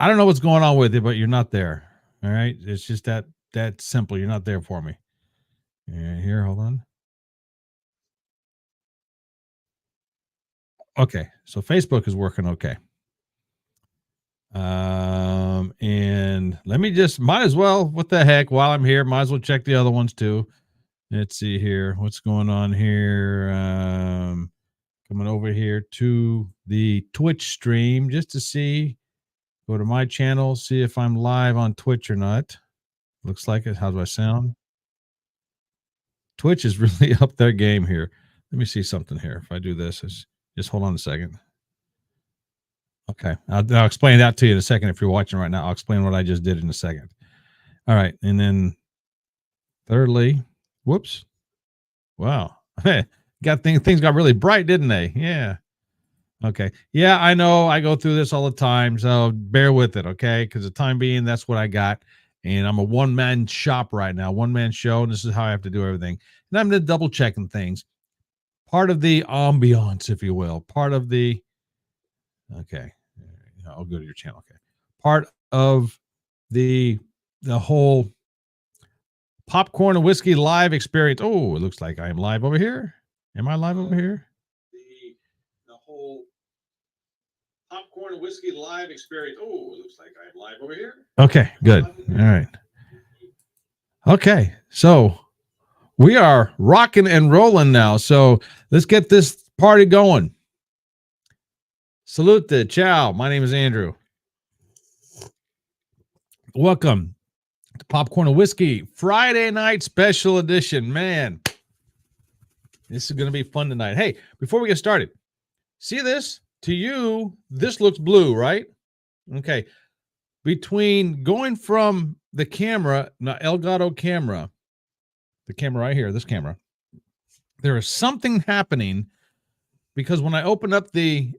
I don't know what's going on with it, but you're not there. All right. It's just that simple. You're not there for me. Here, hold on. Okay. So Facebook is working okay. And let me just might as well, what the heck, while I'm here, might as well check the other ones too. Let's see here. What's going on here? Coming over here to the Twitch stream just to see. Go to my channel, see if I'm live on Twitch or not. Looks like it. How do I sound? Twitch is really up their game here. Let me see something here. If I do this, just hold on a second. Okay. I'll explain that to you in a second. If you're watching right now, I'll explain what I just did in a second. All right. And then thirdly, whoops. Wow. Things got really bright, didn't they? Yeah. Okay. Yeah, I know. I go through this all the time. So bear with it. Okay. Because the time being, that's what I got. And I'm a one-man shop right now, one-man show. And this is how I have to do everything. And I'm just double checking things. Part of the ambiance, if you will. Part of the, okay. I'll go to your channel. Okay. Part of the whole popcorn and whiskey live experience. Oh, it looks like I am live over here. Am I live over here? The whole popcorn and whiskey live experience. Oh, it looks like I'm live over here. Okay, good. All right. Okay, so we are rocking and rolling now. So let's get this party going. Salute, ciao. My name is Andrew. Welcome to Popcorn and Whiskey Friday night special edition. Man, this is going to be fun tonight. Hey, before we get started, see this? To you, this looks blue, right? Okay. Between going from the camera, Elgato camera, the camera right here, this camera, there is something happening because when I open up the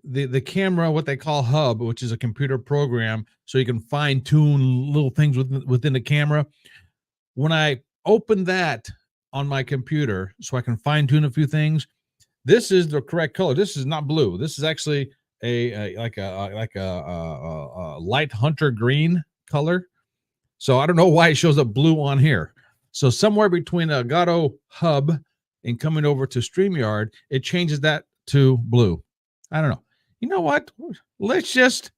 camera, what they call hub, which is a computer program, so you can fine tune little things within the camera. When I open that on my computer, so I can fine tune a few things, this is the correct color. This is not blue. This is actually a light hunter green color. So I don't know why it shows up blue on here. So somewhere between a Elgato hub and coming over to StreamYard, it changes that to blue. I don't know. You know what? Let's just,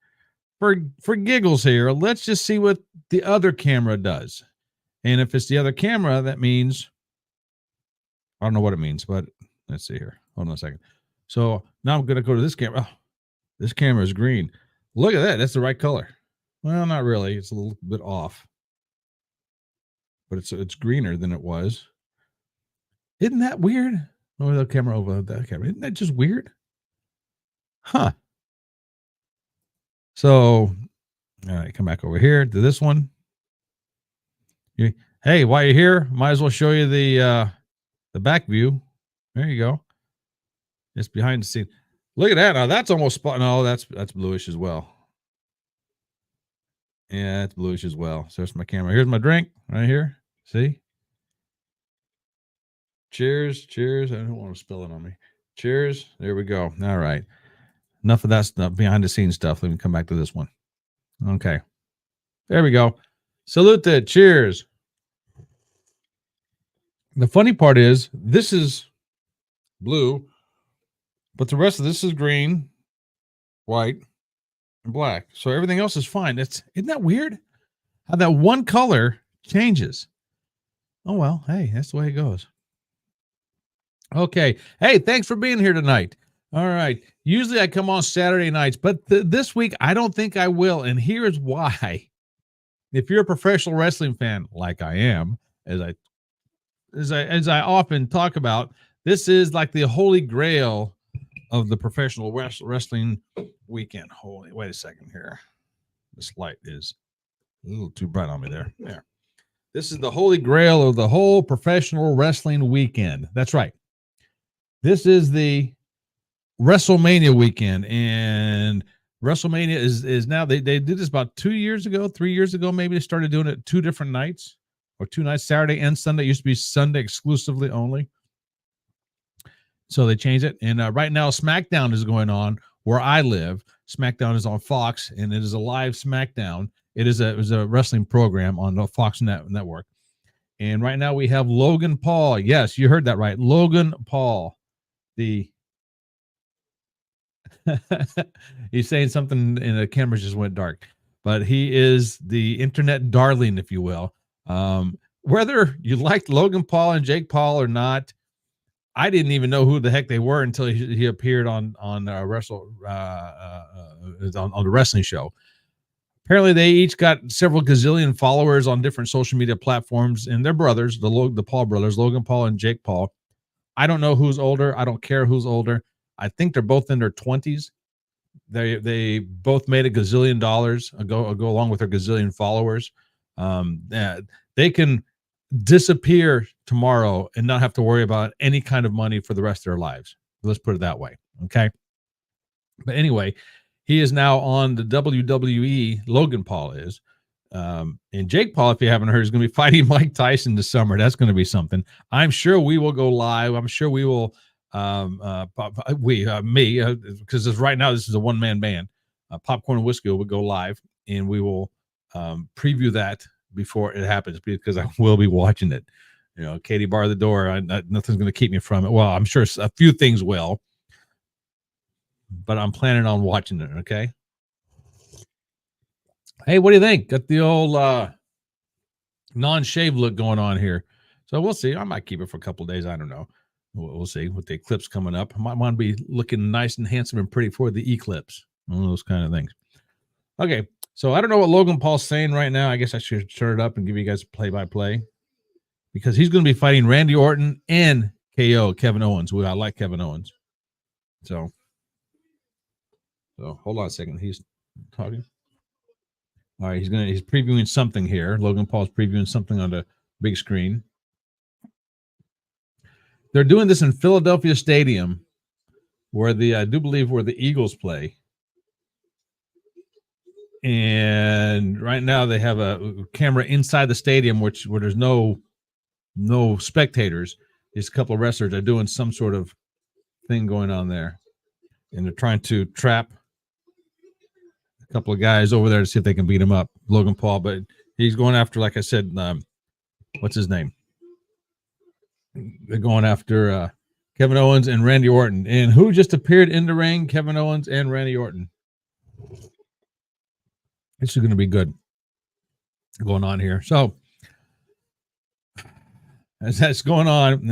for giggles here, let's just see what the other camera does. And if it's the other camera, that means, I don't know what it means, but let's see here. Hold on a second. So now I'm going to go to this camera. Oh, this camera is green. Look at that. That's the right color. Well, not really. It's a little bit off. But it's greener than it was. Isn't that weird? Over the camera, over that camera. Isn't that just weird? Huh. So, all right, come back over here to this one. Hey, while you're here, might as well show you the back view. There you go. It's behind the scene. Look at that. Now that's almost spot. No, that's bluish as well. Yeah, it's bluish as well. So there's my camera. Here's my drink right here. See? Cheers. Cheers. I don't want to spill it on me. Cheers. There we go. All right. Enough of that stuff, behind the scenes stuff. Let me come back to this one. Okay. There we go. Salute. Cheers. The funny part is this is blue, but the rest of this is green, white, and black. So everything else is fine. Isn't that weird? How that one color changes. Oh, well, hey, that's the way it goes. Okay. Hey, thanks for being here tonight. All right. Usually I come on Saturday nights, but this week I don't think I will. And here's why. If you're a professional wrestling fan, like I am, as I often talk about, this is like the holy grail of the professional wrestling weekend. Wait a second here. This light is a little too bright on me there. There. This is the holy grail of the whole professional wrestling weekend. That's right. This is the Wrestlemania weekend, and WrestleMania is now, they did this about 2 years ago, 3 years ago, maybe. They started doing it 2 different nights, or 2 nights, Saturday and Sunday. It used to be Sunday exclusively only. So they changed it. And right now SmackDown is going on where I live. SmackDown is on Fox, and it is a live SmackDown. It was a wrestling program on the Fox network. And right now we have Logan Paul. Yes, you heard that right. Logan Paul. He's saying something and the camera just went dark. But he is the internet darling, if you will. Whether you liked Logan Paul and Jake Paul or not, I didn't even know who the heck they were until he appeared on the wrestling show. Apparently, they each got several gazillion followers on different social media platforms, and they're brothers, the Paul brothers, Logan Paul and Jake Paul. I don't know who's older. I don't care who's older. I think they're both in their 20s. They both made a gazillion dollars go along with their gazillion followers. They can disappear tomorrow and not have to worry about any kind of money for the rest of their lives. Let's put it that way. Okay. But anyway, he is now on the WWE. Logan Paul is. And Jake Paul, if you haven't heard, is going to be fighting Mike Tyson this summer. That's going to be something. I'm sure we will go live. I'm sure we will. Because right now this is a one-man band. Popcorn and Whiskey will go live, and we will preview that before it happens, because I will be watching it. You know, Katie bar the door. Nothing's going to keep me from it. Well, I'm sure a few things will, but I'm planning on watching it. Okay. Hey, what do you think? Got the old non-shave look going on here. So we'll see. I might keep it for a couple of days. I don't know. We'll see with the eclipse coming up. I might want to be looking nice and handsome and pretty for the eclipse. One of those kind of things. Okay. So I don't know what Logan Paul's saying right now. I guess I should turn it up and give you guys a play-by-play, because he's going to be fighting Randy Orton and KO Kevin Owens. Who I like Kevin Owens. So hold on a second. He's talking. All right, he's previewing something here. Logan Paul's previewing something on the big screen. They're doing this in Philadelphia Stadium, where I do believe where the Eagles play. And right now they have a camera inside the stadium, where there's no spectators. There's a couple of wrestlers are doing some sort of thing going on there, and they're trying to trap a couple of guys over there to see if they can beat him up, Logan Paul. But he's going after, like I said, what's his name? They're going after Kevin Owens and Randy Orton. And who just appeared in the ring? Kevin Owens and Randy Orton. This is going to be good going on here. So as that's going on,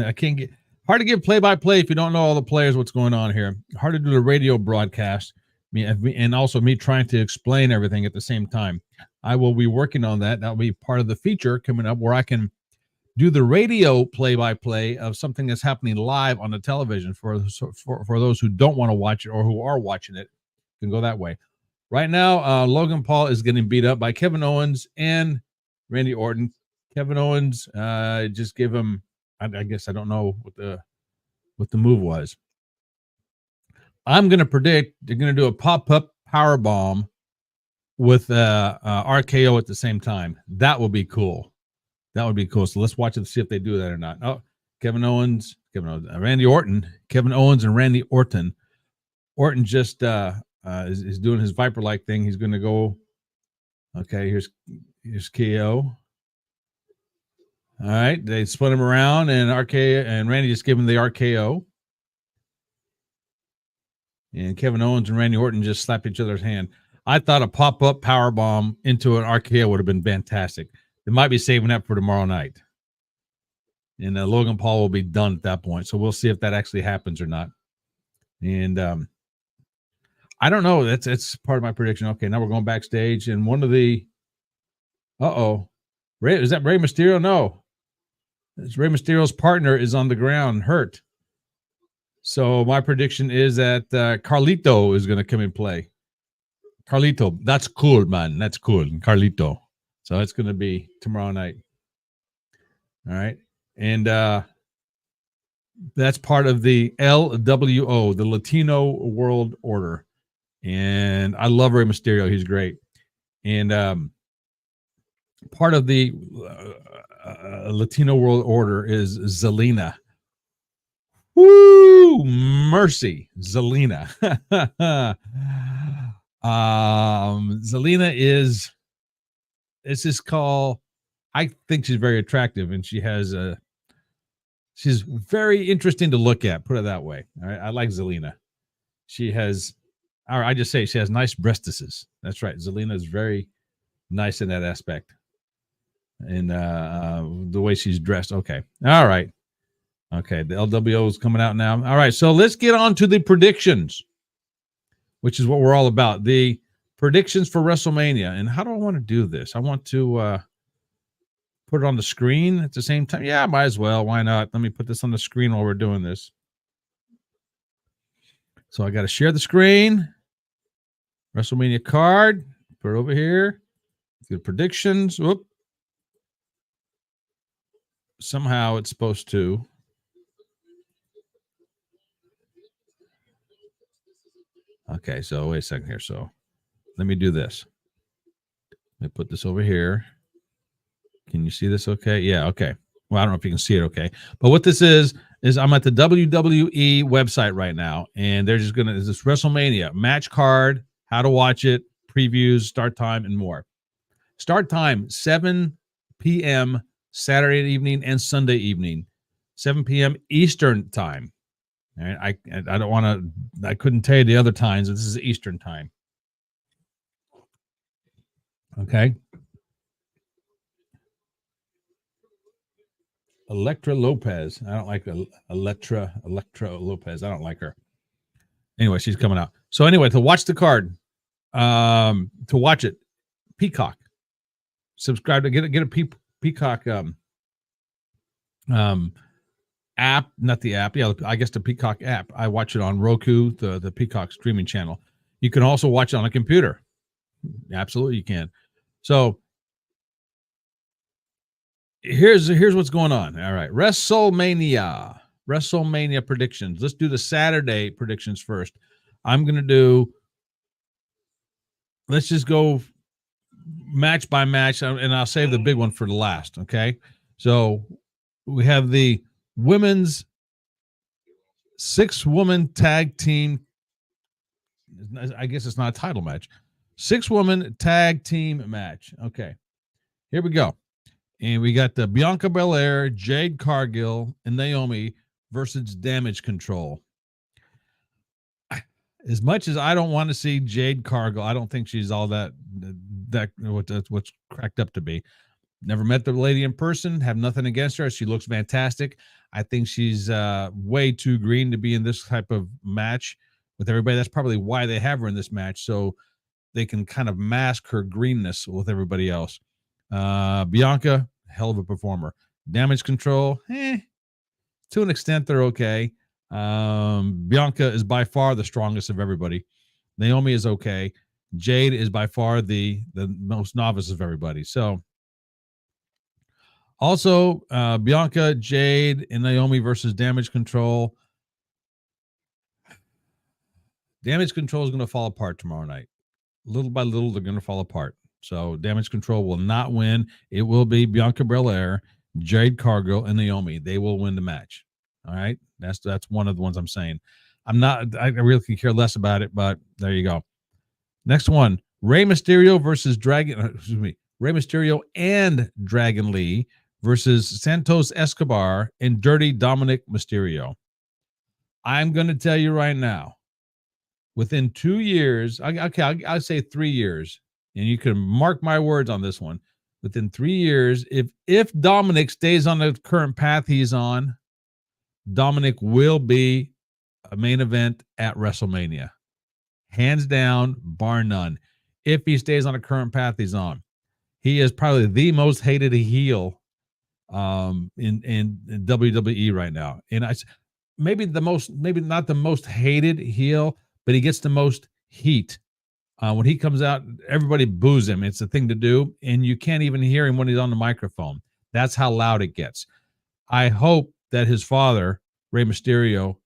hard to give play-by-play if you don't know all the players, what's going on here. Hard to do the radio broadcast, and also me trying to explain everything at the same time. I will be working on that. That'll be part of the feature coming up, where I can do the radio play-by-play of something that's happening live on the television for those who don't want to watch it or who are watching it. You can go that way. Right now, Logan Paul is getting beat up by Kevin Owens and Randy Orton. Kevin Owens just gave him, I guess I don't know what the move was. I'm going to predict they're going to do a pop-up power bomb with RKO at the same time. That will be cool. That would be cool. So let's watch it to see if they do that or not. Oh, Randy Orton, Kevin Owens and Randy Orton. Orton just is doing his Viper-like thing. He's going to go. Okay, here's KO. All right, they split him around, and RKO and Randy just gave him the RKO. And Kevin Owens and Randy Orton just slapped each other's hand. I thought a pop-up power bomb into an RKO would have been fantastic. They might be saving that for tomorrow night. And Logan Paul will be done at that point. So we'll see if that actually happens or not. And I don't know. That's part of my prediction. Okay, now we're going backstage. And one of the... is that Rey Mysterio? No. It's Rey Mysterio's partner is on the ground, hurt. So my prediction is that Carlito is going to come and play. Carlito, that's cool, man. That's cool. Carlito. So it's going to be tomorrow night. All right. And that's part of the LWO, the Latino World Order. And I love Rey Mysterio. He's great. And part of the Latino World Order is Zelina. Woo! Mercy, Zelina. Zelina is, this is called, I think she's very attractive, and she's very interesting to look at, put it that way. All right, I like Zelina. She has, or I just say she has nice breastises. That's right. Zelina is very nice in that aspect. And the way she's dressed. Okay. All right. Okay. The LWO is coming out now. All right. So let's get on to the predictions, which is what we're all about. The predictions for WrestleMania. And how do I want to do this? I want to put it on the screen at the same time. Yeah, might as well. Why not? Let me put this on the screen while we're doing this. So I got to share the screen. WrestleMania card. Put it over here. Good predictions. Whoop. Somehow it's supposed to. Okay, so wait a second here. So let me do this. Let me put this over here. Can you see this okay? Yeah, okay. Well, I don't know if you can see it okay. But what this is I'm at the WWE website right now, and they're just is this WrestleMania match card, how to watch it, previews, start time, and more. Start time, 7 p.m. Saturday evening and Sunday evening, 7 p.m. Eastern time. All right, I don't want to, I couldn't tell you the other times. This is Eastern time. Okay. Elektra Lopez. I don't like Elektra Lopez. I don't like her. Anyway, she's coming out. So anyway, to watch the card, to watch it, Peacock. Subscribe to get a Peacock app, not the app. Yeah, I guess the Peacock app. I watch it on Roku, the Peacock streaming channel. You can also watch it on a computer. Absolutely, you can. So here's what's going on. All right, WrestleMania predictions. Let's do the Saturday predictions first. I'm gonna do. Let's just go match by match, and I'll save the big one for the last. Okay, so we have the women's 6-woman tag team. I guess it's not a title match. 6-woman tag team match. Okay, here we go. And we got the Bianca Belair, Jade Cargill, and Naomi versus Damage Control. As much as I don't want to see Jade Cargill, I don't think she's all that what's cracked up to be. Never met the lady in person, have nothing against her. She looks fantastic. I think she's way too green to be in this type of match with everybody. That's probably why they have her in this match, so they can kind of mask her greenness with everybody else. Bianca, hell of a performer. Damage Control, to an extent, they're okay. Bianca is by far the strongest of everybody. Naomi is okay. Jade is by far the most novice of everybody. So also Bianca, Jade, and Naomi versus Damage Control. Damage Control is going to fall apart tomorrow night. Little by little, they're going to fall apart. So Damage Control will not win. It will be Bianca Belair, Jade Cargill, and Naomi. They will win the match. All right. That's one of the ones I'm saying. I really could care less about it, but there you go. Next one, Rey Mysterio versus Rey Mysterio and Dragon Lee versus Santos Escobar and Dirty Dominic Mysterio. I'm going to tell you right now, within 2 years, I'll say 3 years, and you can mark my words on this one. Within 3 years, if Dominic stays on the current path he's on, Dominic will be a main event at WrestleMania. Hands down, bar none. If he stays on the current path he's on. He is probably the most hated heel in WWE right now. And maybe not the most hated heel, but he gets the most heat. When he comes out, everybody boos him. It's a thing to do, and you can't even hear him when he's on the microphone. That's how loud it gets. I hope that his father, Rey Mysterio,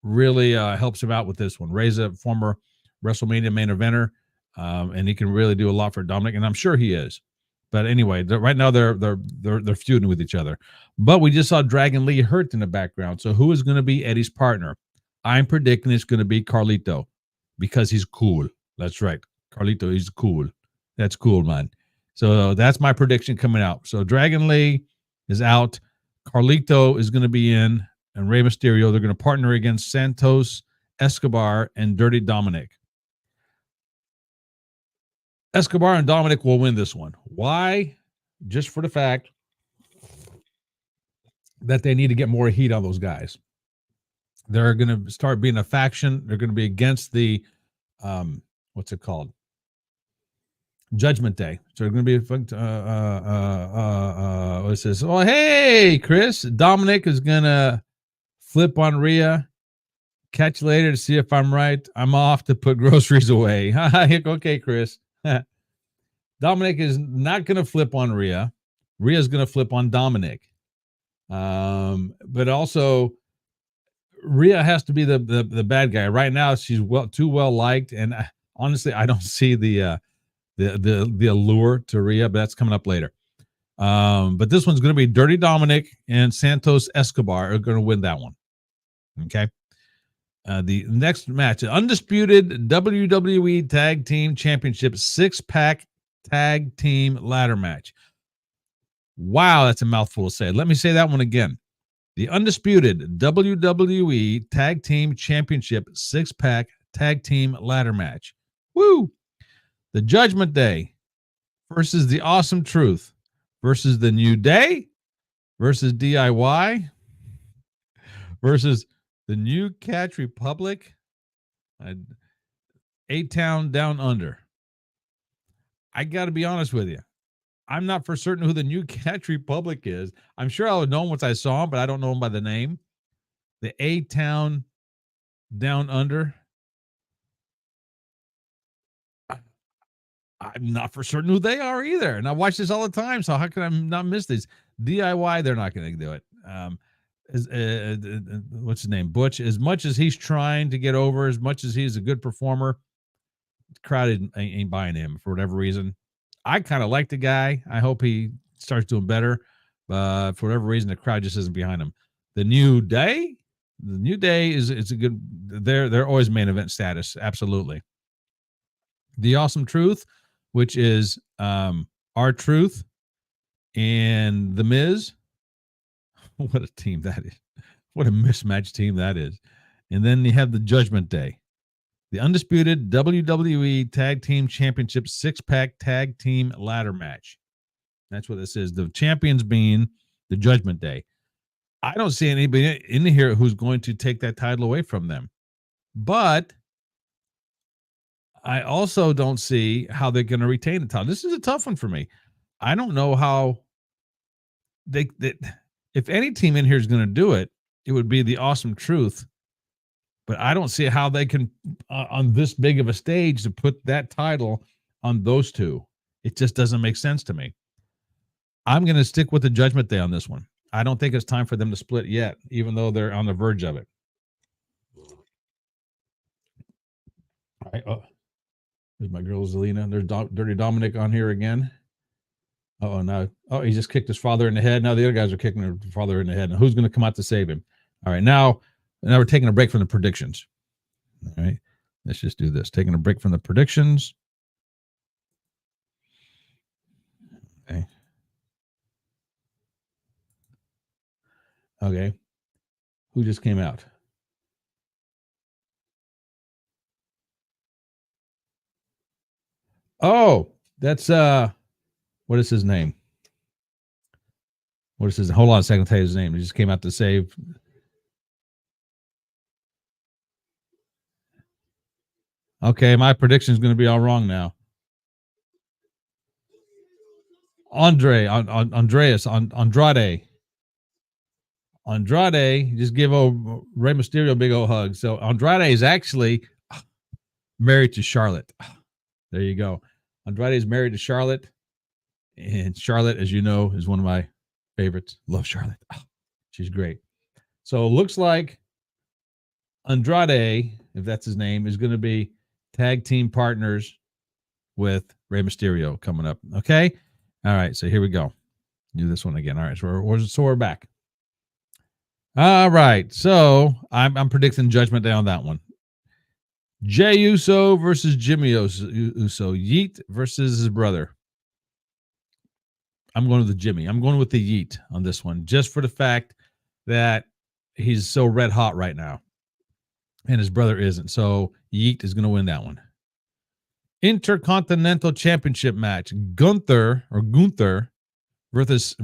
really helps him out with this one. Rey's a former WrestleMania main eventer, and he can really do a lot for Dominic, and I'm sure he is. But anyway, right now they're feuding with each other. But we just saw Dragon Lee hurt in the background. So who is going to be Eddie's partner? I'm predicting it's going to be Carlito because he's cool. That's right. Carlito, he's cool. That's cool, man. So that's my prediction coming out. So Dragon Lee is out. Carlito is going to be in, and Rey Mysterio. They're going to partner against Santos Escobar and Dirty Dominic. Escobar and Dominic will win this one. Why? Just for the fact that they need to get more heat on those guys. They're going to start being a faction. They're going to be against the, what's it called? Judgment Day. So they're going to be, what's this? Oh, hey, Chris. Dominic is going to flip on Rhea. Catch you later to see if I'm right. I'm off to put groceries away. Okay, Chris. Dominic is not going to flip on Rhea. Rhea's going to flip on Dominic. But also, Rhea has to be the bad guy. Right now, she's too well liked, and honestly, I don't see the allure to Rhea, but that's coming up later. But this one's going to be Dirty Dominic and Santos Escobar are going to win that one. Okay. The next match, undisputed WWE Tag Team Championship 6-pack tag team ladder match. Wow, that's a mouthful to say. Let me say that one again. The undisputed WWE Tag Team Championship 6-pack tag team ladder match. Woo! The Judgment Day versus the Awesome Truth versus the New Day versus DIY versus the New Catch Republic, 8-Town Down Under. I got to be honest with you. I'm not for certain who the New Catch Republic is. I'm sure I would know him once I saw him, but I don't know him by the name. The 8-Town Down Under. I'm not for certain who they are either. And I watch this all the time, so how can I not miss these? DIY, they're not going to do it. What's his name? Butch. As much as he's trying to get over, as much as he's a good performer, the crowd ain't buying him for whatever reason. I kind of like the guy. I hope he starts doing better. But for whatever reason, the crowd just isn't behind him. The New Day is a good. They're always main event status. Absolutely. The Awesome Truth, which is R-Truth and The Miz. What a team that is. What a mismatched team that is. And then you have the Judgment Day. The undisputed WWE Tag Team Championship 6-pack tag team ladder match. That's what this is. The champions being the Judgment Day. I don't see anybody in here who's going to take that title away from them. But I also don't see how they're going to retain the title. This is a tough one for me. I don't know how they if any team in here is going to do it, it would be the Awesome Truth. But I don't see how they can, on this big of a stage, to put that title on those two. It just doesn't make sense to me. I'm going to stick with the Judgment Day on this one. I don't think it's time for them to split yet, even though they're on the verge of it. All right. Oh, there's my girl Zelina. There's Dirty Dominic on here again. Oh, no. Oh, he just kicked his father in the head. Now the other guys are kicking their father in the head. Now who's going to come out to save him? All right. Now we're taking a break from the predictions. All right. Let's just do this. Taking a break from the predictions. Okay. Okay. Who just came out? Oh, that's what is his name? What is his? Hold on a second. I'll tell you his name. He just came out to save. Okay, my prediction is going to be all wrong now. Andrade. Andrade just give Rey Mysterio a big old hug. So Andrade is actually married to Charlotte. There you go. Andrade is married to Charlotte. And Charlotte, as you know, is one of my favorites. Love Charlotte. Oh, she's great. So it looks like Andrade, if that's his name, is going to be tag team partners with Rey Mysterio coming up. Okay. All right. So here we go. Do this one again. All right. So we're back. All right. So I'm predicting Judgment Day on that one. Jay Uso versus Jimmy Uso. Yeet versus his brother. I'm going with the Jimmy. I'm going with the Yeet on this one, just for the fact that he's so red hot right now, and his brother isn't. So Yeet is going to win that one. Intercontinental Championship match: Gunther versus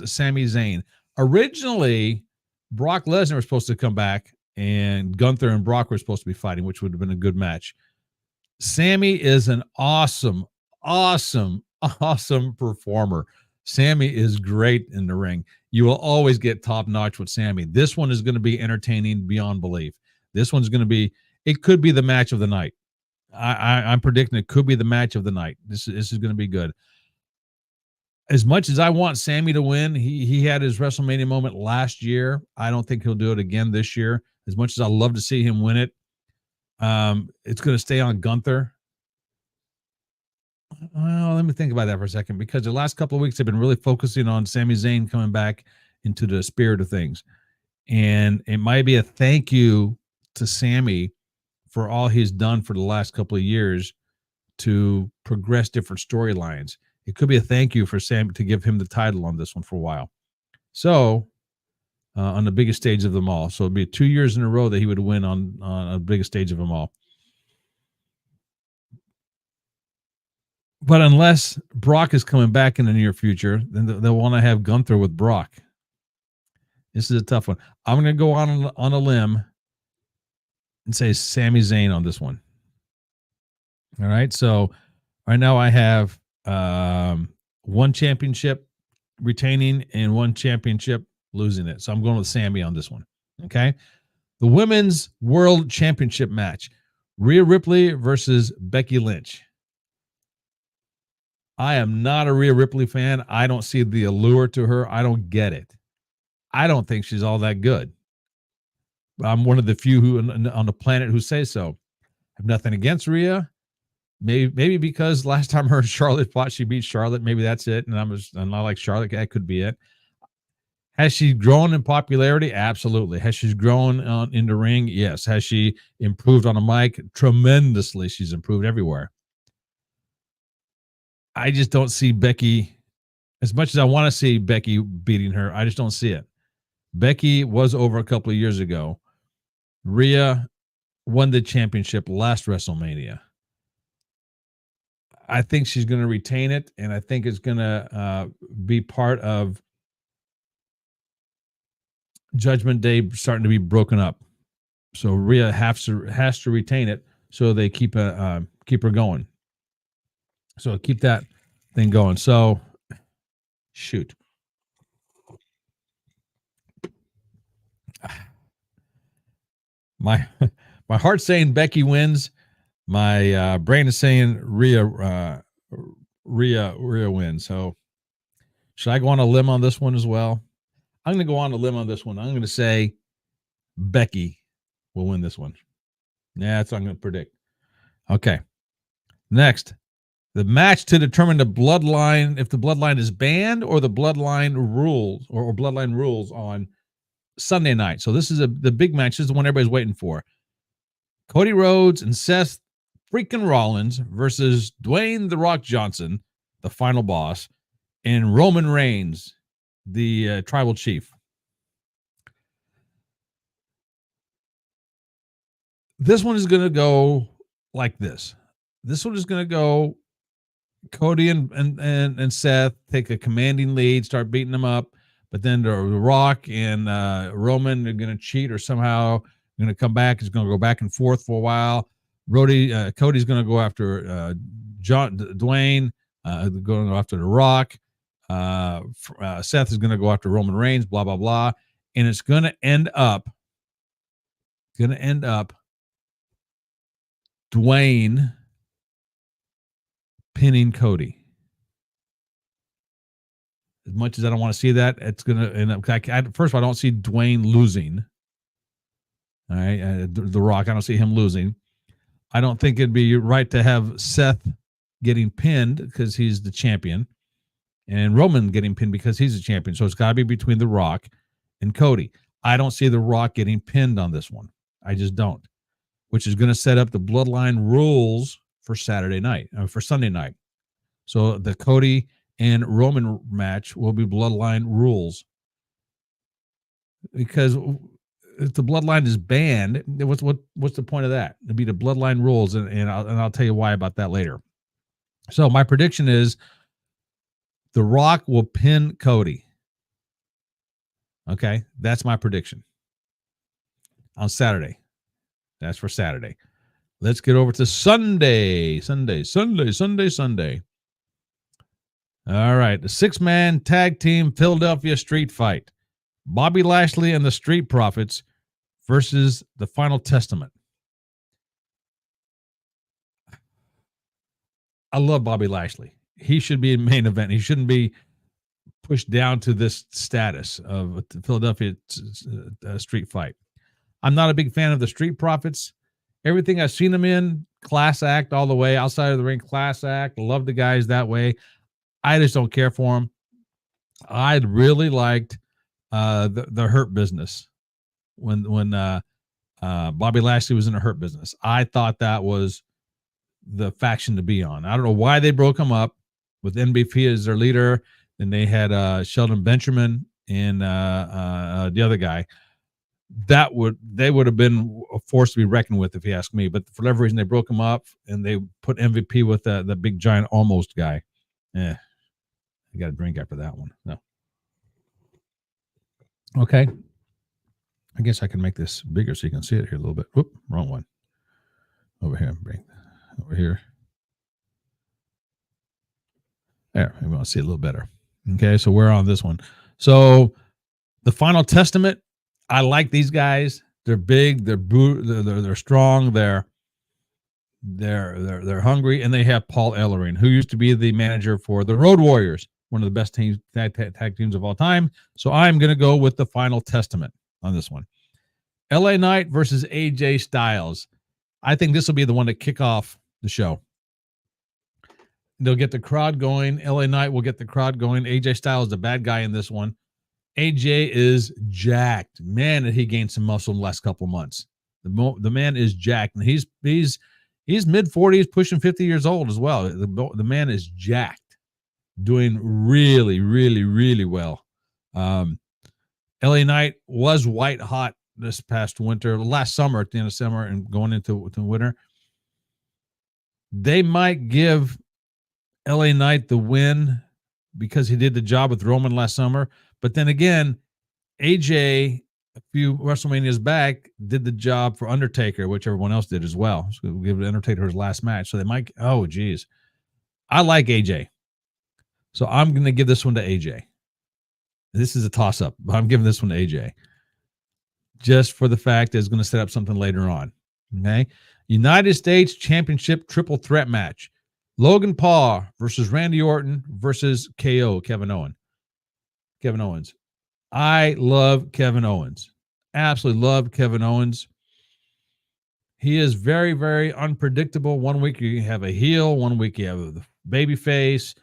Sami Zayn. Originally, Brock Lesnar was supposed to come back, and Gunther and Brock were supposed to be fighting, which would have been a good match. Sammy is an awesome performer. Sammy is great in the ring. You will always get top notch with Sammy. This one is going to be entertaining beyond belief. This one's going to be, it could be the match of the night. I'm predicting it could be the match of the night. This is going to be good. As much as I want Sammy to win, he had his WrestleMania moment last year. I don't think he'll do it again this year. As much as I love to see him win it, it's going to stay on Gunther. Well, let me think about that for a second, because the last couple of weeks have been really focusing on Sami Zayn coming back into the spirit of things. And it might be a thank you to Sammy for all he's done for the last couple of years to progress different storylines. It could be a thank you for Sammy to give him the title on this one for a while. So, on the biggest stage of them all. So it'd be 2 years in a row that he would win on the biggest stage of them all. But unless Brock is coming back in the near future, then they'll want to have Gunther with Brock. This is a tough one. I'm going to go on a limb and say Sami Zayn on this one. All right. So right now I have one championship retaining and one championship losing it. So I'm going with Sammy on this one. Okay. The Women's World Championship match: Rhea Ripley versus Becky Lynch. I am not a Rhea Ripley fan. I don't see the allure to her. I don't get it. I don't think she's all that good. I'm one of the few who on the planet who say so. I have nothing against Rhea. Maybe because last time her and Charlotte fought, she beat Charlotte. Maybe that's it. And I'm not like Charlotte. That could be it. Has she grown in popularity? Absolutely. Has she grown in the ring? Yes. Has she improved on a mic? Tremendously. She's improved everywhere. I just don't see Becky, as much as I want to see Becky beating her, I just don't see it. Becky was over a couple of years ago. Rhea won the championship last WrestleMania. I think she's going to retain it, and I think it's going to be part of Judgment Day starting to be broken up. So Rhea has to retain it so they keep her going. So keep that thing going. So, shoot. My heart's saying Becky wins. My brain is saying Rhea wins. So, should I go on a limb on this one as well? I'm going to go on a limb on this one. I'm going to say Becky will win this one. Yeah, that's what I'm going to predict. Okay. Next. The match to determine the bloodline, if the bloodline is banned or the bloodline rules or bloodline rules on Sunday night. So this is the big match. This is the one everybody's waiting for. Cody Rhodes and Seth freaking Rollins versus Dwayne The Rock Johnson, the final boss, and Roman Reigns, the tribal chief. This one is going to go like this. This one is going to go Cody and Seth take a commanding lead, start beating them up, but then The Rock and Roman are going to cheat or somehow going to come back. It's going to go back and forth for a while. Cody's going to go after Dwayne, going to go after The Rock. Seth is going to go after Roman Reigns, blah, blah, blah. And it's going to end up Dwayne pinning Cody. As much as I don't want to see that, it's going to end up. First of all, I don't see Dwayne losing. All right. The Rock, I don't see him losing. I don't think it'd be right to have Seth getting pinned because he's the champion and Roman getting pinned because he's the champion. So it's got to be between The Rock and Cody. I don't see The Rock getting pinned on this one. I just don't. which is going to set up the Bloodline rules for Sunday night. So the Cody and Roman match will be Bloodline rules, because if the Bloodline is banned, what's the point of that? It'd be the Bloodline rules, and I'll tell you why about that later. So my prediction is The Rock will pin Cody. Okay, that's my prediction on Saturday. That's for Saturday. Let's get over to Sunday. All right, the 6-man tag team Philadelphia Street Fight. Bobby Lashley and the Street Profits versus the Final Testament. I love Bobby Lashley. He should be in main event. He shouldn't be pushed down to this status of Philadelphia Street Fight. I'm not a big fan of the Street Profits. Everything I've seen them in, class act all the way, outside of the ring, class act. Love the guys that way. I just don't care for them. I really liked the Hurt Business when Bobby Lashley was in the Hurt Business. I thought that was the faction to be on. I don't know why they broke them up with MVP as their leader. Then they had Sheldon Benjamin and the other guy. They would have been a force to be reckoned with, if you ask me. But for whatever reason, they broke them up and they put MVP with the big giant almost guy. I got a drink after that one. No. Okay. I guess I can make this bigger so you can see it here a little bit. Whoop, wrong one. Over here. Bring over here. There, we want to see it a little better. Okay, so we're on this one. So the Final Testament, I like these guys. They're big, they're strong, they're hungry, and they have Paul Ellering, who used to be the manager for the Road Warriors, one of the best teams, tag teams of all time. So I'm going to go with the Final Testament on this one. LA Knight versus AJ Styles. I think this will be the one to kick off the show. They'll get the crowd going. LA Knight will get the crowd going. AJ Styles is the bad guy in this one. AJ is jacked. Man, did he gain some muscle in the last couple of months. The man is jacked. And he's mid-40s, pushing 50 years old as well. The man is jacked. Doing really, really, really well. LA Knight was white hot this past winter, last summer, at the end of summer and going into winter. They might give LA Knight the win because he did the job with Roman last summer. But then again, AJ, a few WrestleManias back, did the job for Undertaker, which everyone else did as well. So we'll give Undertaker his last match. So they might, oh, geez. I like AJ. So I'm going to give this one to AJ. This is a toss-up, but I'm giving this one to AJ. Just for the fact that it's going to set up something later on. Okay? United States Championship triple threat match. Logan Paul versus Randy Orton versus KO, Kevin Owens. I love Kevin Owens. Absolutely love Kevin Owens. He is very, very unpredictable. One week you have a heel. One week you have a baby face.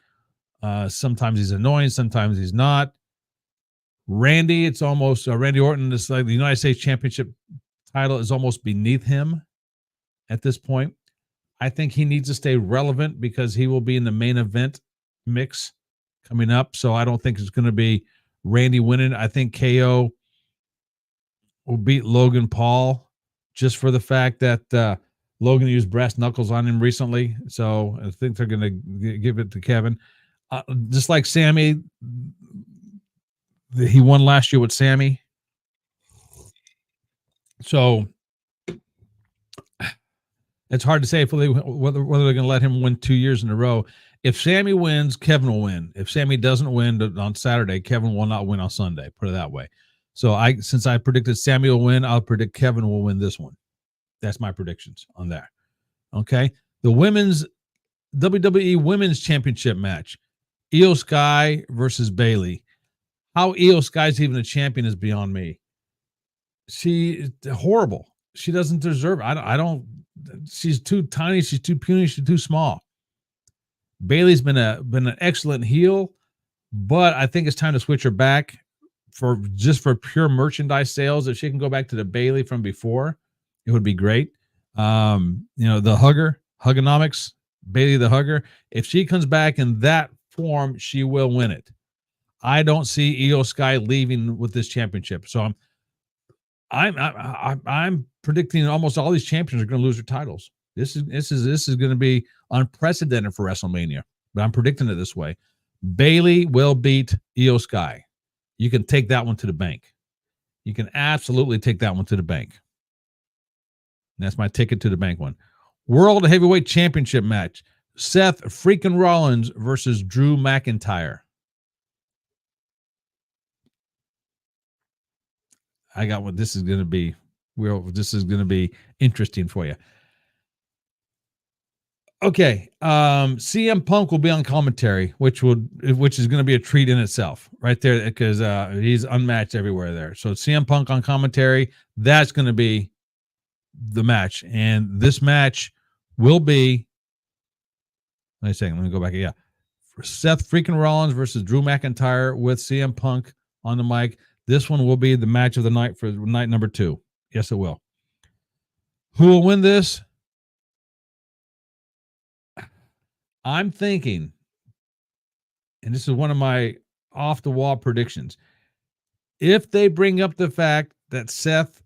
Sometimes he's annoying. Sometimes he's not. Randy, it's almost Randy Orton. It's like the United States Championship title is almost beneath him at this point. I think he needs to stay relevant because he will be in the main event mix coming up. So I don't think it's going to be Randy winning. I think KO will beat Logan Paul just for the fact that Logan used brass knuckles on him recently. So I think they're going to give it to Kevin. Just like Sammy, he won last year with Sammy. So it's hard to say whether they're going to let him win 2 years in a row. If Sammy wins, Kevin will win. If Sammy doesn't win on Saturday, Kevin will not win on Sunday. Put it that way. So since I predicted Sammy will win, I'll predict Kevin will win this one. That's my predictions on that. Okay. The women's WWE Women's Championship match. Io Sky versus Bayley. How Io Sky's even a champion is beyond me. She horrible. She doesn't deserve it. I don't. She's too tiny. She's too puny. She's too small. Bayley's been an excellent heel, but I think it's time to switch her back for pure merchandise sales. If she can go back to the Bayley from before, it would be great. The Hugonomics, Bailey the Hugger. If she comes back in that form, she will win it. I don't see Io Sky leaving with this championship. So I'm predicting almost all these champions are going to lose their titles. This is going to be unprecedented for WrestleMania, but I'm predicting it this way. Bailey will beat Io Sky. You can take that one to the bank. You can absolutely take that one to the bank. That's my ticket to the bank one. World Heavyweight Championship match. Seth freaking Rollins versus Drew McIntyre. I got what this is going to be. This is going to be interesting for you. Okay, CM Punk will be on commentary, which is going to be a treat in itself, right there, because he's unmatched everywhere there. So CM Punk on commentary, that's going to be the match, and this match will be. Wait a second, let me go back. Yeah, Seth freaking Rollins versus Drew McIntyre with CM Punk on the mic. This one will be the match of the night for night number 2. Yes, it will. Who will win this? I'm thinking, and this is one of my off-the-wall predictions, if they bring up the fact that Seth,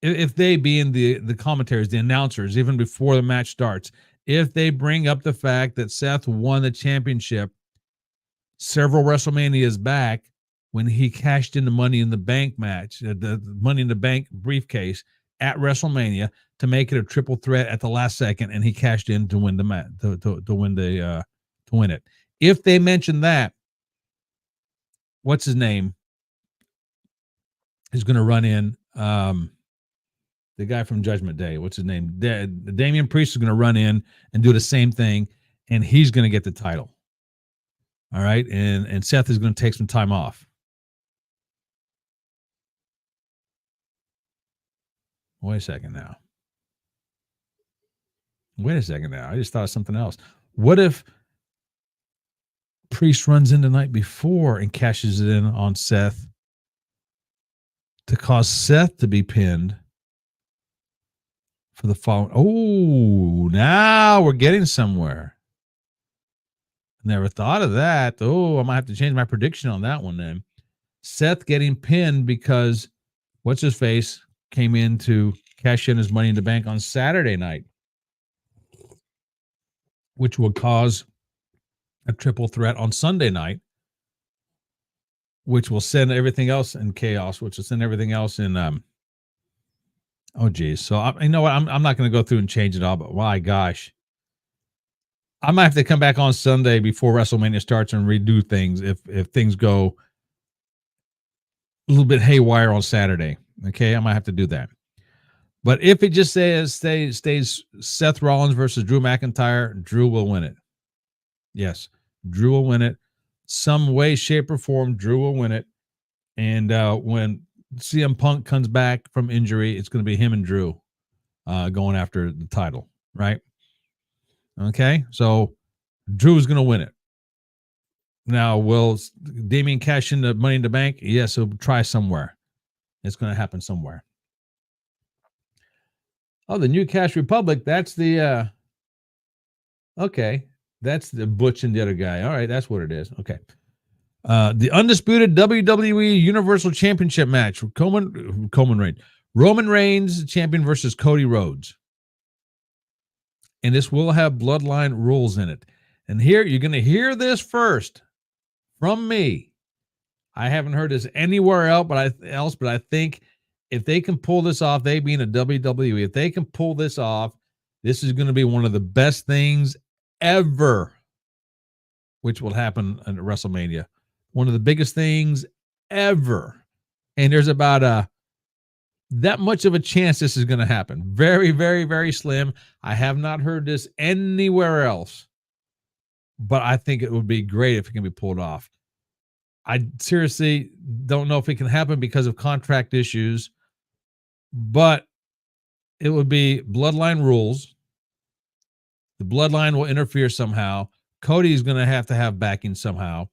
if they being the commentators, the announcers, even before the match starts, if they bring up the fact that Seth won the championship several WrestleManias back when he cashed in the Money in the Bank match, the Money in the Bank briefcase at WrestleMania to make it a triple threat at the last second, and he cashed in to win the match, to win it. If they mention that, what's his name is going to run in, the guy from Judgment Day, what's his name? Damian Priest is going to run in and do the same thing, and he's going to get the title. All right, and Seth is going to take some time off. Wait a second now. I just thought of something else. What if Priest runs in the night before and cashes it in on Seth to cause Seth to be pinned for the following? Oh, now we're getting somewhere. Never thought of that. Oh, I might have to change my prediction on that one then. Seth getting pinned because what's his face came in to cash in his Money in the Bank on Saturday night, which will cause a triple threat on Sunday night, which will send everything else in chaos, which will send everything else in. Oh, geez. So, you know what? I'm not going to go through and change it all, but my gosh. I might have to come back on Sunday before WrestleMania starts and redo things if things go a little bit haywire on Saturday. Okay, I might have to do that. But if it just stays Seth Rollins versus Drew McIntyre, Drew will win it. Yes, Drew will win it. Some way, shape, or form, Drew will win it. And when CM Punk comes back from injury, it's going to be him and Drew going after the title, right? Okay, so Drew's going to win it. Now, will Damian cash in the Money in the Bank? Yes, he'll try somewhere. It's going to happen somewhere. Oh, the New Cash Republic. That's the okay. That's the Butch and the other guy. All right, that's what it is. Okay. The undisputed WWE Universal Championship match. Roman Reigns champion versus Cody Rhodes. And this will have bloodline rules in it. And here, you're going to hear this first from me. I haven't heard this anywhere else, but I think if they can pull this off, they being a WWE, if they can pull this off, this is going to be one of the best things ever, which will happen at WrestleMania. One of the biggest things ever. And there's about that much of a chance this is going to happen. Very, very, very slim. I have not heard this anywhere else, but I think it would be great if it can be pulled off. I seriously don't know if it can happen because of contract issues, but it would be bloodline rules. The bloodline will interfere somehow. Cody's going to have backing somehow.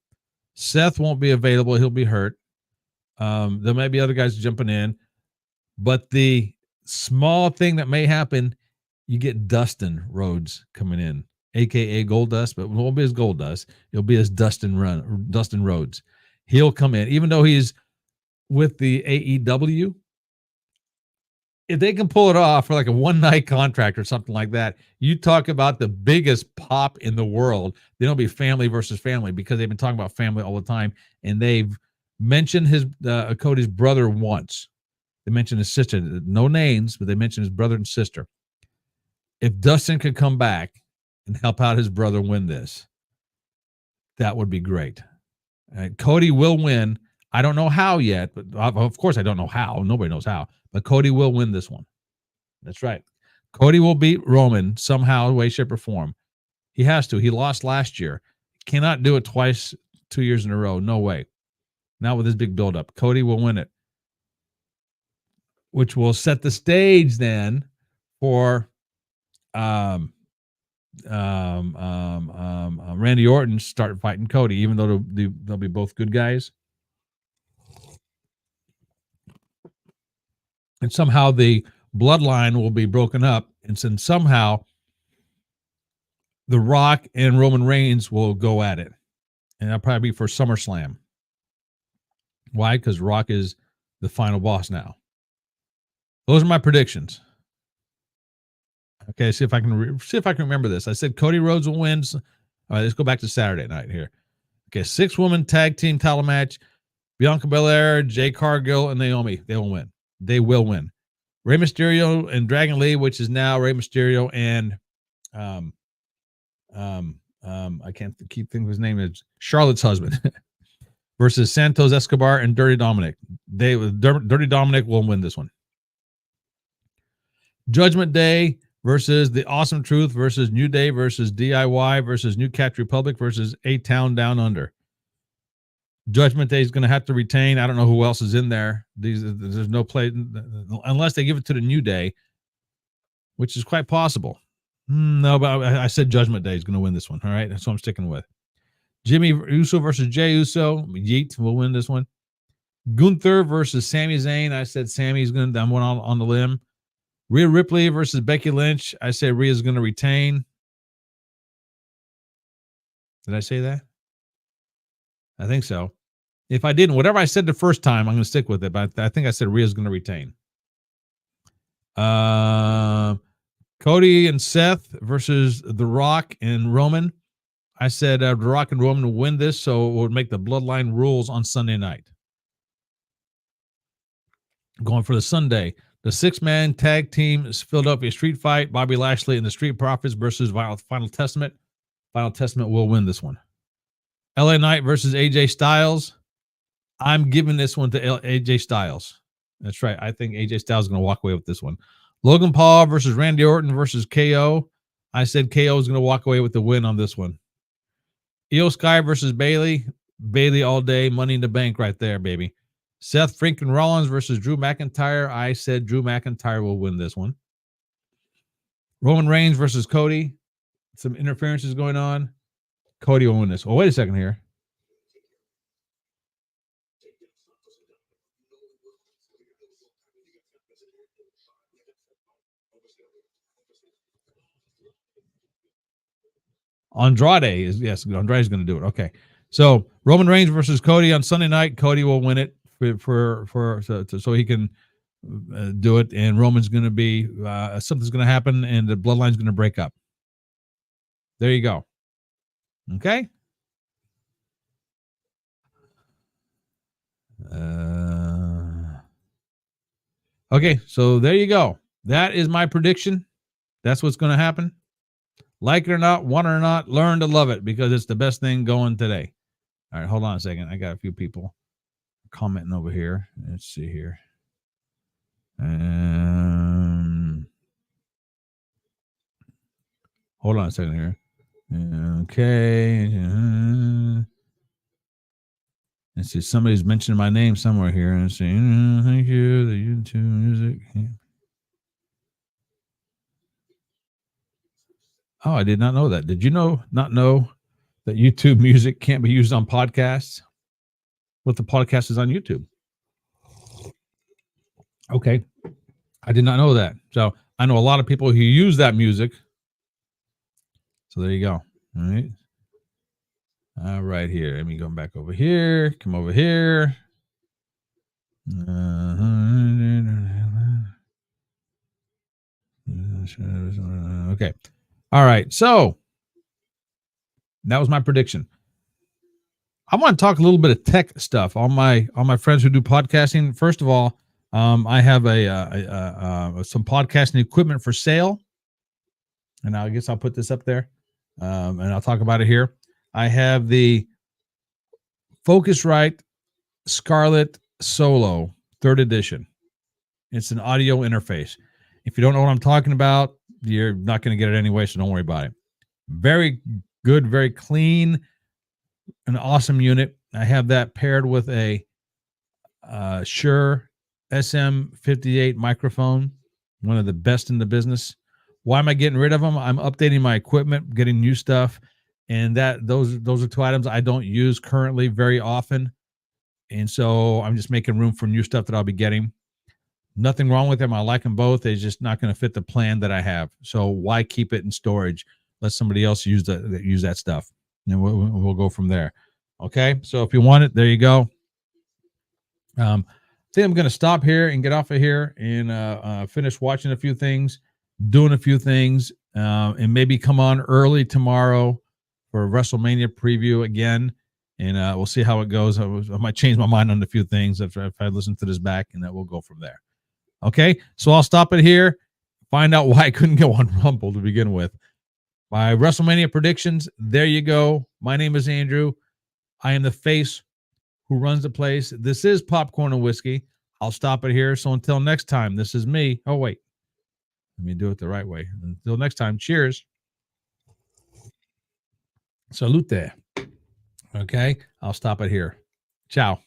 Seth won't be available. He'll be hurt. There might be other guys jumping in. But the Small thing that may happen, you get Dustin Rhodes coming in, aka Goldust, but it won't be as Goldust. It'll be as Dustin Rhodes. He'll come in, even though he's with the AEW. If they can pull it off for like a one-night contract or something like that, you talk about the biggest pop in the world. Then it'll be family versus family, because they've been talking about family all the time, and they've mentioned his Cody's brother once. They mentioned his sister. No names, but they mentioned his brother and sister. If Dustin could come back and help out his brother win this, that would be great. Cody will win. I don't know how yet, but of course I don't know how. Nobody knows how. But Cody will win this one. That's right. Cody will beat Roman somehow, way, shape, or form. He has to. He lost last year. Cannot do it twice, 2 years in a row. No way. Not with his big buildup. Cody will win it, which will set the stage then for Randy Orton start fighting Cody, even though they'll be both good guys. And somehow the bloodline will be broken up, and then somehow The Rock and Roman Reigns will go at it. And that'll probably be for SummerSlam. Why? Because Rock is the final boss now. Those are my predictions. Okay, see if I can remember this. I said Cody Rhodes will win. All right, let's go back to Saturday night here. Okay, 6-woman tag team title match. Bianca Belair, Jade Cargill, and Naomi. They will win. They will win. Rey Mysterio and Dragon Lee, which is now Rey Mysterio and I can't keep thinking of his name, is Charlotte's husband, versus Santos Escobar and Dirty Dominic. Dirty Dominic will win this one. Judgment Day versus the Awesome Truth versus New Day versus DIY versus New Cat Republic versus A-Town Down Under. Judgment Day is going to have to retain. I don't know who else is in there. There's no play unless they give it to the New Day, which is quite possible. No, but I said Judgment Day is going to win this one. All right, that's what I'm sticking with. Jimmy Uso versus Jey Uso. Yeet will win this one. Gunther versus Sami Zayn. I said Sammy's going to. I'm one on the limb. Rhea Ripley versus Becky Lynch. I say Rhea's going to retain. Did I say that? I think so. If I didn't, whatever I said the first time, I'm going to stick with it. But I think I said Rhea's going to retain. Cody and Seth versus The Rock and Roman. I said The Rock and Roman will win this, so it would make the Bloodline rules on Sunday night. Going for the Sunday. The 6-man tag team is Philadelphia Street Fight. Bobby Lashley and the Street Profits versus Final Testament. Final Testament will win this one. LA Knight versus AJ Styles. I'm giving this one to AJ Styles. That's right. I think AJ Styles is going to walk away with this one. Logan Paul versus Randy Orton versus KO. I said KO is going to walk away with the win on this one. Io Sky versus Bayley. Bayley all day. Money in the bank right there, baby. Seth freaking Rollins versus Drew McIntyre. I said Drew McIntyre will win this one. Roman Reigns versus Cody. Some interferences going on. Cody will win this. Oh, wait a second here. Andrade is, yes, Andrade's going to do it. Okay. So Roman Reigns versus Cody on Sunday night. Cody will win it so he can do it. And Roman's going to be, something's going to happen and the bloodline's going to break up. There you go. Okay. Okay. So there you go. That is my prediction. That's what's going to happen. Like it or not, want it or not, learn to love it because it's the best thing going today. All right, hold on a second. I got a few people commenting over here. Let's see here. Hold on a second here. Okay. Let's see. Somebody's mentioning my name somewhere here. Let's see. Thank you. The YouTube music. Oh, I did not know that. Did you not know that YouTube music can't be used on podcasts? What the podcast is on YouTube. Okay. I did not know that. So I know a lot of people who use that music. So there you go. All right. All right, here. Let me go back over here. Come over here. Okay. All right. So that was my prediction. I want to talk a little bit of tech stuff. All my friends who do podcasting. First of all, I have some podcasting equipment for sale, and I guess I'll put this up there, and I'll talk about it here. I have the Focusrite Scarlett Solo 3rd edition. It's an audio interface. If you don't know what I'm talking about, you're not going to get it anyway, so don't worry about it. Very good, very clean, an awesome unit. I have that paired with a Shure SM58 microphone, one of the best in the business. Why am I getting rid of them? I'm updating my equipment, getting new stuff, and those are 2 items I don't use currently very often, and so I'm just making room for new stuff that I'll be getting. Nothing wrong with them. I like them both. They're just not going to fit the plan that I have. So why keep it in storage? Let somebody else use that stuff, and we'll go from there. Okay. So if you want it, there you go. I think I'm going to stop here and get off of here and finish watching a few things, doing a few things, and maybe come on early tomorrow for a WrestleMania preview again. And we'll see how it goes. I might change my mind on a few things if I listen to this back, and then we'll go from there. Okay, so I'll stop it here. Find out why I couldn't go on Rumble to begin with. My WrestleMania predictions, there you go. My name is Andrew. I am the face who runs the place. This is Popcorn and Whiskey. I'll stop it here. So until next time, this is me. Oh, wait. Let me do it the right way. Until next time, cheers. Salute. Okay, I'll stop it here. Ciao.